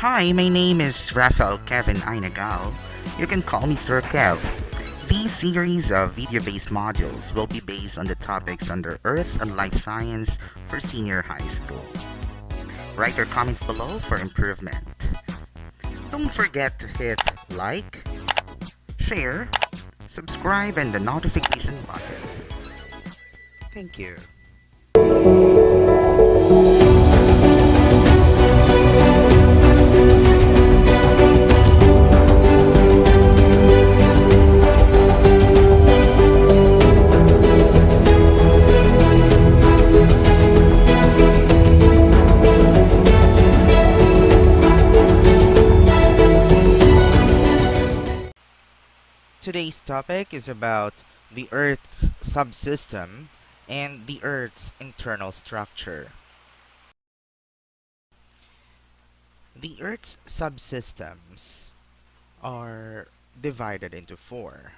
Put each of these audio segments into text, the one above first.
Hi, my name is Rafael Kevin Einagal. You can call me Sir Kev. These series of video-based modules will be based on the topics under Earth and Life Science for senior high school. Write your comments below for improvement. Don't forget to hit like, share, subscribe, and the notification button. Thank you. Today's topic is about the Earth's subsystem and the Earth's internal structure. The Earth's subsystems are divided into four.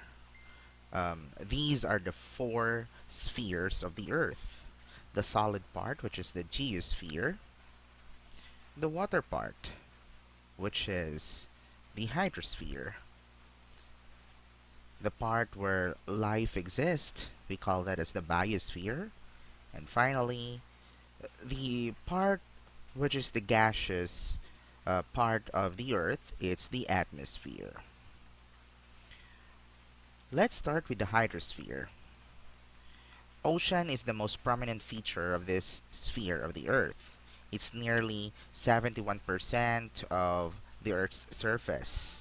These are the four spheres of the Earth. The solid part, which is the geosphere. The water part, which is the hydrosphere. The part where life exists, we call that as the biosphere. And finally, the part which is the gaseous part of the Earth, it's the atmosphere. Let's start with the hydrosphere. Ocean is the most prominent feature of this sphere of the Earth. It's nearly 71% of the Earth's surface,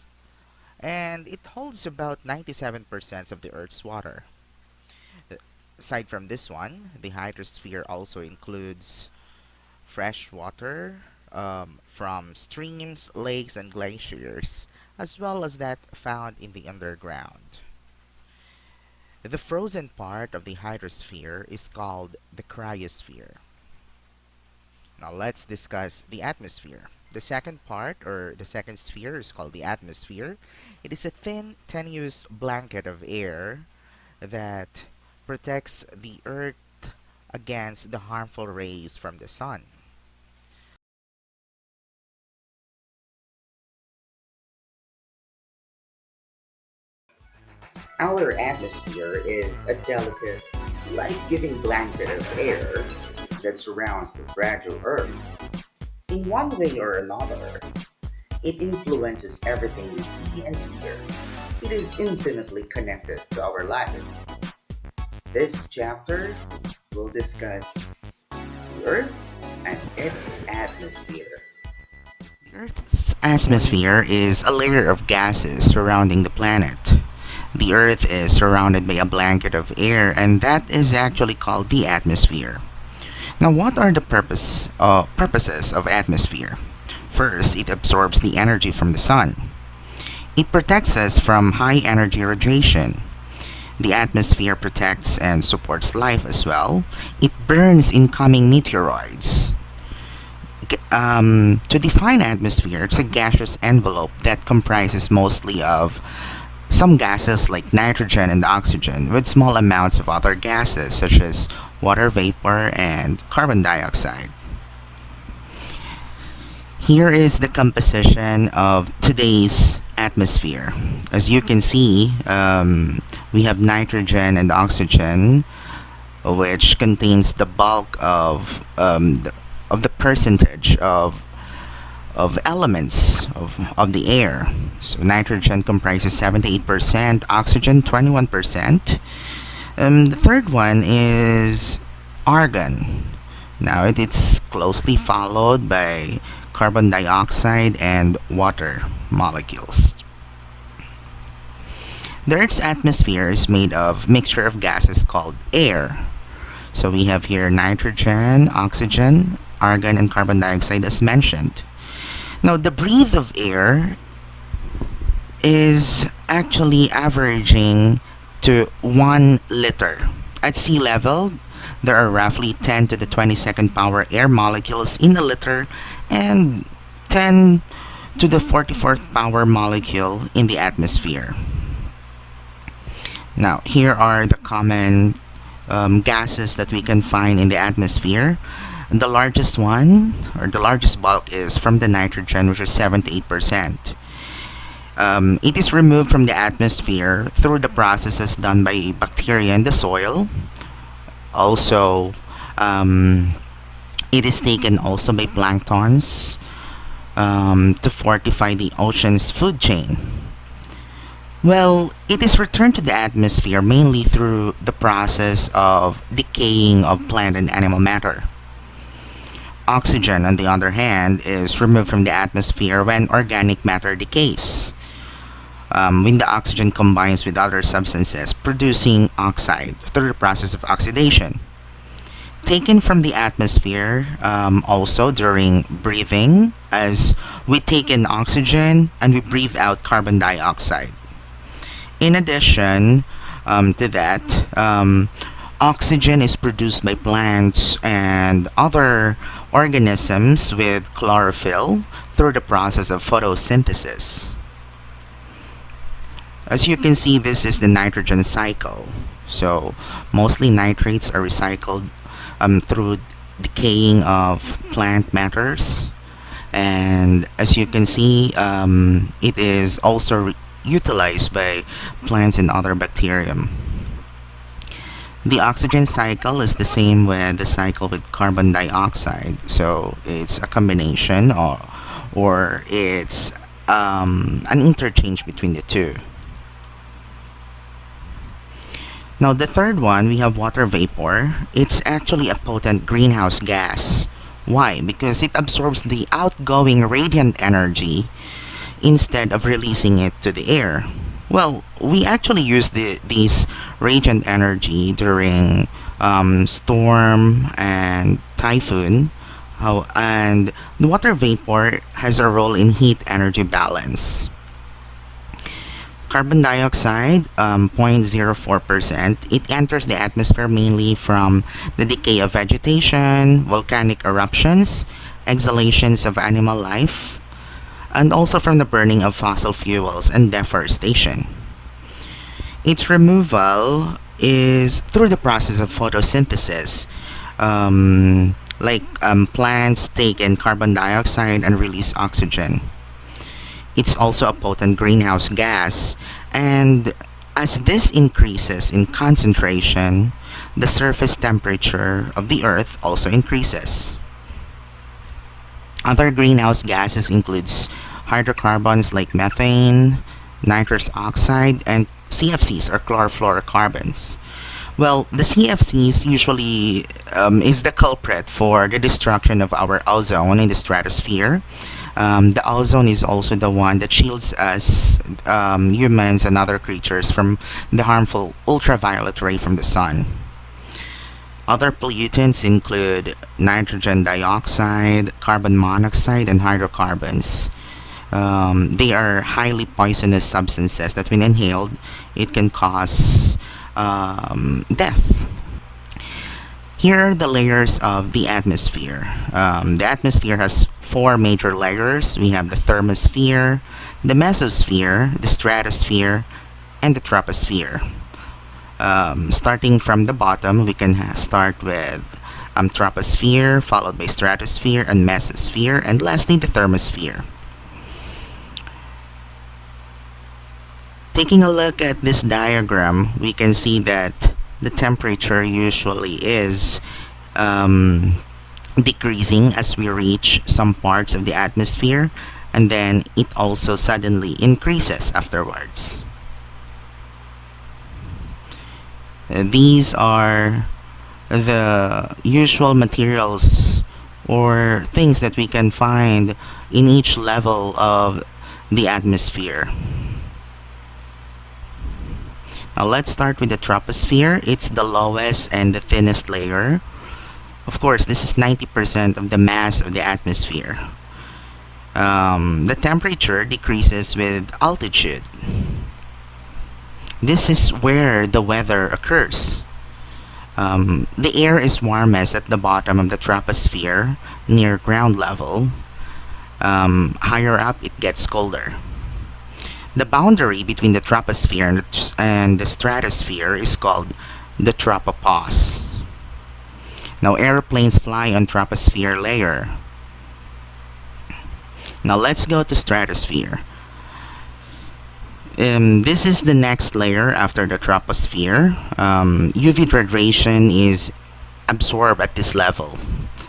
and it holds about 97% of the Earth's water. Aside from this one, the hydrosphere also includes fresh water from streams, lakes, and glaciers, as well as that found in the underground. The frozen part of the hydrosphere is called the cryosphere. Now let's discuss the atmosphere. The second part, or the second sphere, is called the atmosphere. It is a thin, tenuous blanket of air that protects the Earth against the harmful rays from the sun. Our atmosphere is a delicate, life-giving blanket of air that surrounds the fragile Earth. In one way or another, it influences everything we see and hear. It is intimately connected to our lives. This chapter will discuss the Earth and its atmosphere. The Earth's atmosphere is a layer of gases surrounding the planet. The Earth is surrounded by a blanket of air, and that is actually called the atmosphere. Now, what are the purposes of atmosphere? First, it absorbs the energy from the sun. It protects us from high energy radiation. The atmosphere protects and supports life as well. It burns incoming meteoroids. To define atmosphere, it's a gaseous envelope that comprises mostly of some gases like nitrogen and oxygen, with small amounts of other gases such as water vapor and carbon dioxide. Here is the composition of today's atmosphere. As you can see, we have nitrogen and oxygen, which contains the bulk of the percentage of elements of the air. So nitrogen comprises 78%, oxygen 21%. The third one is argon. Now it's closely followed by carbon dioxide and water molecules. The Earth's atmosphere is made of mixture of gases called air. So we have here nitrogen, oxygen, argon, and carbon dioxide as mentioned. Now, the breath of air is actually averaging to 1 liter. At sea level, there are roughly 10 to the 22nd power air molecules in a liter and 10 to the 44th power molecule in the atmosphere. Now, here are the common gases that we can find in the atmosphere. The largest one, or the largest bulk, is from the nitrogen, which is 7 to 8%. It is removed from the atmosphere through the processes done by bacteria in the soil. Also, um, it is taken also by planktons to fortify the ocean's food chain. Well, it is returned to the atmosphere mainly through the process of decaying of plant and animal matter. Oxygen, on the other hand, is removed from the atmosphere when organic matter decays. When the oxygen combines with other substances, producing oxide through the process of oxidation. Taken from the atmosphere also during breathing, as we take in oxygen and we breathe out carbon dioxide. In addition to that, oxygen is produced by plants and other organisms with chlorophyll through the process of photosynthesis. As you can see, this is the nitrogen cycle. So mostly nitrates are recycled through decaying of plant matters, and as you can see, it is also utilized by plants and other bacterium. The oxygen cycle is the same with the cycle with carbon dioxide, so it's a combination, or it's an interchange between the two. Now the third one, we have water vapor. It's actually a potent greenhouse gas. Why? Because it absorbs the outgoing radiant energy instead of releasing it to the air. Well, we actually use these radiant energy during storm and typhoon. And the water vapor has a role in heat energy balance. Carbon dioxide, 0.04%. It enters the atmosphere mainly from the decay of vegetation, volcanic eruptions, exhalations of animal life, and also from the burning of fossil fuels and deforestation. Its removal is through the process of photosynthesis. Plants take in carbon dioxide and release oxygen. It's also a potent greenhouse gas, and as this increases in concentration, the surface temperature of the Earth also increases. Other greenhouse gases includes hydrocarbons like methane, nitrous oxide, and CFCs, or chlorofluorocarbons. Well, the CFCs usually is the culprit for the destruction of our ozone in the stratosphere. The ozone is also the one that shields us, humans and other creatures, from the harmful ultraviolet ray from the sun. Other pollutants include nitrogen dioxide, carbon monoxide, and hydrocarbons. They are highly poisonous substances that when inhaled, it can cause death. Here are the layers of the atmosphere. The atmosphere has four major layers. We have the thermosphere, the mesosphere, the stratosphere, and the troposphere. Starting from the bottom, we can start with troposphere, followed by stratosphere and mesosphere, and lastly the thermosphere. Taking a look at this diagram, we can see that the temperature usually is decreasing as we reach some parts of the atmosphere, and then it also suddenly increases afterwards. These are the usual materials or things that we can find in each level of the atmosphere. Now let's start with the troposphere. It's the lowest and the thinnest layer. Of course, this is 90% of the mass of the atmosphere. The temperature decreases with altitude. This is where the weather occurs. The air is warmest at the bottom of the troposphere, near ground level. Higher up, it gets colder. The boundary between the troposphere and the stratosphere is called the tropopause. Now airplanes fly on troposphere layer. Now let's go to stratosphere. This is the next layer after the troposphere. UV radiation is absorbed at this level.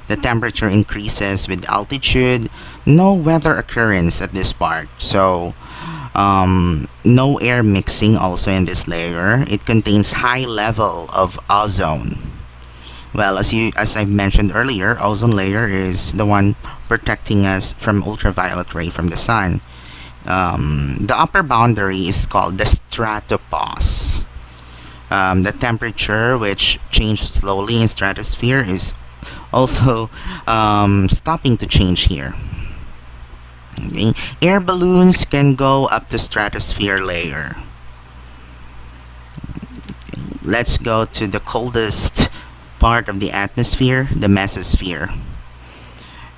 The temperature increases with altitude. No weather occurrence at this part. So no air mixing also in this layer. It contains high level of ozone. Well, as I mentioned earlier, ozone layer is the one protecting us from ultraviolet ray from the sun. The upper boundary is called the stratopause. The temperature, which changes slowly in stratosphere, is also stopping to change here. Okay. Air balloons can go up to stratosphere layer. Let's go to the coldest part of the atmosphere, the mesosphere.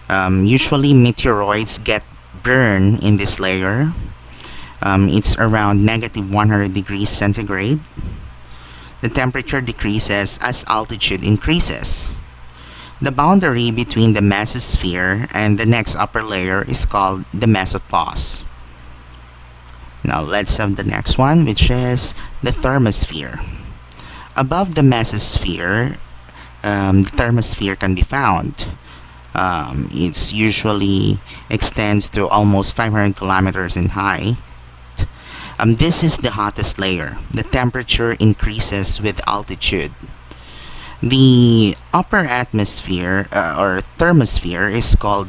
Usually meteoroids get burned in this layer. It's around negative 100 degrees centigrade. The temperature decreases as altitude increases. The boundary between the mesosphere and the next upper layer is called the mesopause. Now let's have the next one, which is the thermosphere. Above the mesosphere, the thermosphere can be found. It's usually extends to almost 500 kilometers in height. This is the hottest layer. The temperature increases with altitude. The upper atmosphere or thermosphere is called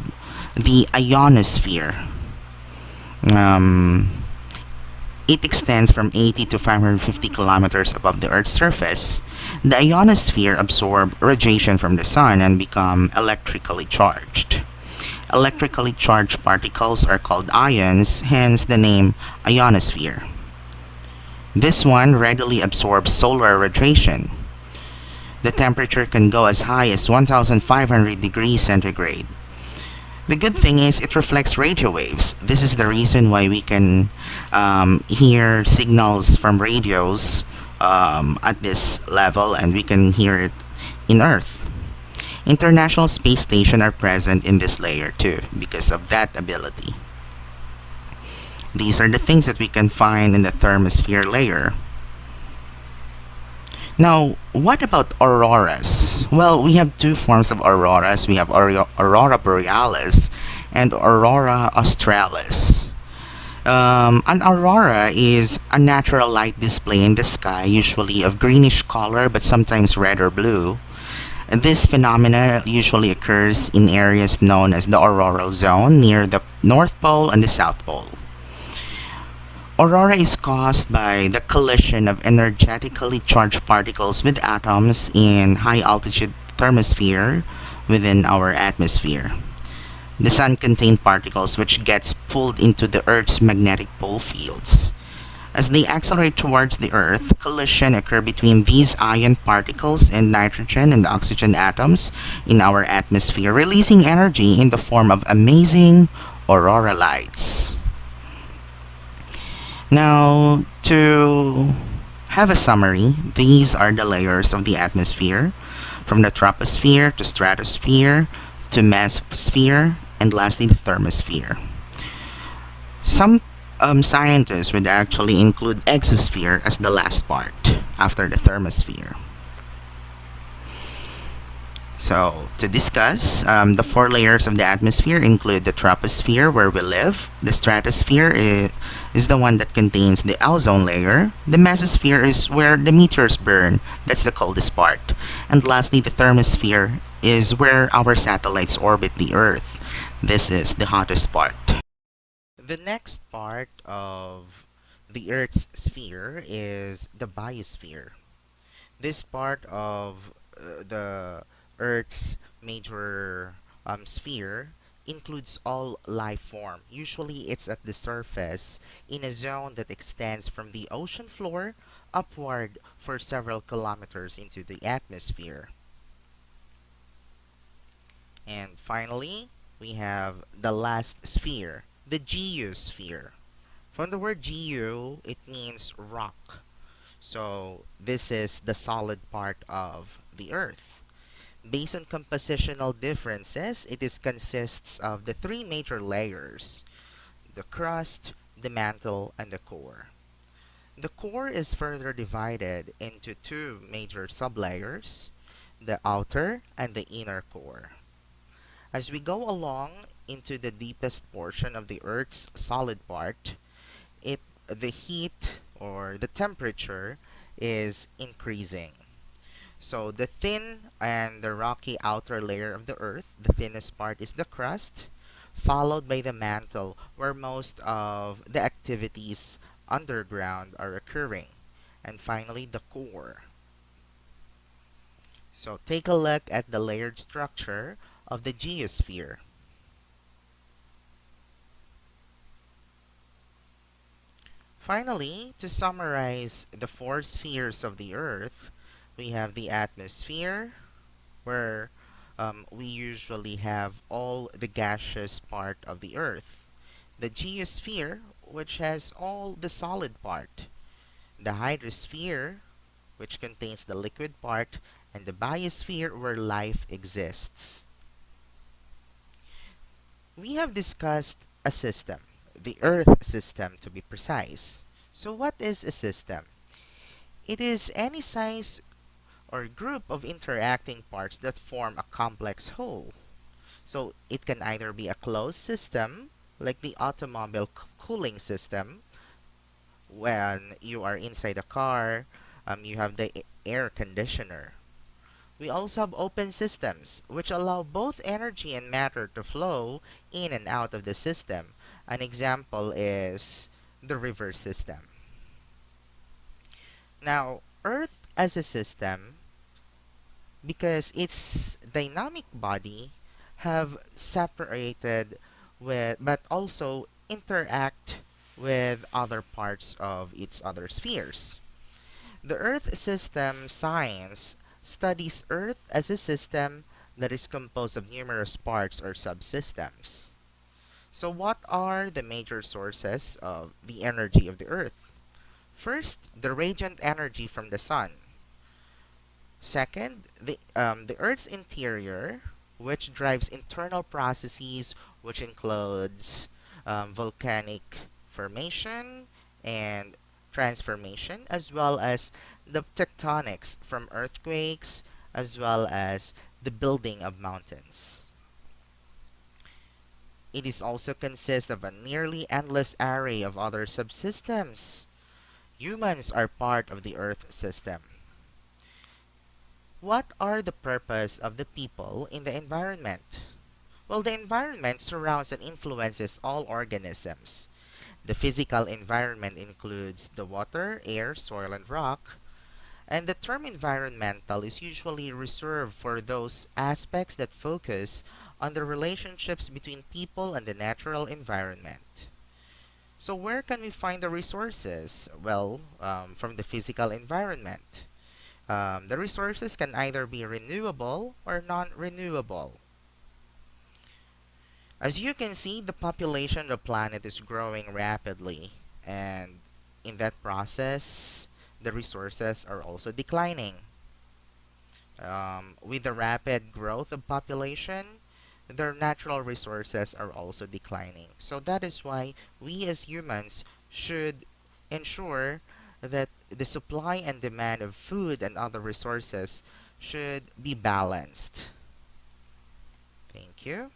the ionosphere. Um, it extends from 80 to 550 kilometers above the Earth's surface. The ionosphere absorb radiation from the sun and become electrically charged. Electrically charged particles are called ions, hence the name ionosphere. This one readily absorbs solar radiation. The temperature can go as high as 1500 degrees centigrade. The good thing is it reflects radio waves. This is the reason why we can hear signals from radios at this level, and we can hear it in Earth. International Space Station are present in this layer too because of that ability. These are the things that we can find in the thermosphere layer. Now, what about auroras? Well, we have two forms of auroras. We have aurora borealis and aurora australis. An aurora is a natural light display in the sky, usually of greenish color but sometimes red or blue. This phenomena usually occurs in areas known as the auroral zone near the North Pole and the South Pole. Aurora is caused by the collision of energetically charged particles with atoms in high-altitude thermosphere within our atmosphere. The sun contains particles which gets pulled into the Earth's magnetic pole fields. As they accelerate towards the Earth, collision occurs between these ion particles and nitrogen and oxygen atoms in our atmosphere, releasing energy in the form of amazing aurora lights. Now, to have a summary, these are the layers of the atmosphere, from the troposphere to stratosphere to mesosphere, and lastly the thermosphere. Some scientists would actually include exosphere as the last part after the thermosphere. So, to discuss, the four layers of the atmosphere include the troposphere, where we live. The stratosphere is the one that contains the ozone layer. The mesosphere is where the meteors burn. That's the coldest part. And lastly, the thermosphere is where our satellites orbit the Earth. This is the hottest part. The next part of the Earth's sphere is the biosphere. This part of the Earth's major sphere includes all life form. Usually it's at the surface in a zone that extends from the ocean floor upward for several kilometers into the atmosphere. And finally, we have the last sphere, the geosphere. From the word geo, it means rock. So this is the solid part of the Earth. Based on compositional differences, it is consists of the three major layers: the crust, the mantle, and the core. The core is further divided into two major sublayers, the outer and the inner core. As we go along into the deepest portion of the Earth's solid part, the heat or the temperature is increasing. So the thin and the rocky outer layer of the Earth, the thinnest part is the crust, followed by the mantle, where most of the activities underground are occurring, and finally the core. So take a look at the layered structure of the geosphere. Finally, to summarize the four spheres of the Earth, we have the atmosphere, where we usually have all the gaseous part of the Earth, the geosphere, which has all the solid part, the hydrosphere, which contains the liquid part, and the biosphere, where life exists. We have discussed a system, the Earth system to be precise. So, what is a system? It is any size or group of interacting parts that form a complex whole. So it can either be a closed system, like the automobile cooling system. When you are inside a car, you have the air conditioner. We also have open systems, which allow both energy and matter to flow in and out of the system. An example is the river system. Now, Earth as a system, because its dynamic body have separated with but also interact with other parts of its other spheres. The Earth system science studies Earth as a system that is composed of numerous parts or subsystems. So what are the major sources of the energy of the Earth? First, the radiant energy from the sun. Second, the Earth's interior, which drives internal processes, which includes volcanic formation and transformation, as well as the tectonics from earthquakes, as well as the building of mountains. It is also consists of a nearly endless array of other subsystems. Humans are part of the Earth system. What are the purpose of the people in the environment? Well, the environment surrounds and influences all organisms. The physical environment includes the water, air, soil, and rock, and the term environmental is usually reserved for those aspects that focus on the relationships between people and the natural environment. So, where can we find the resources? Well, from the physical environment. The resources can either be renewable or non-renewable. As you can see, the population of the planet is growing rapidly, and in that process, the resources are also declining. With the rapid growth of population, their natural resources are also declining. So that is why we as humans should ensure that the supply and demand of food and other resources should be balanced. Thank you.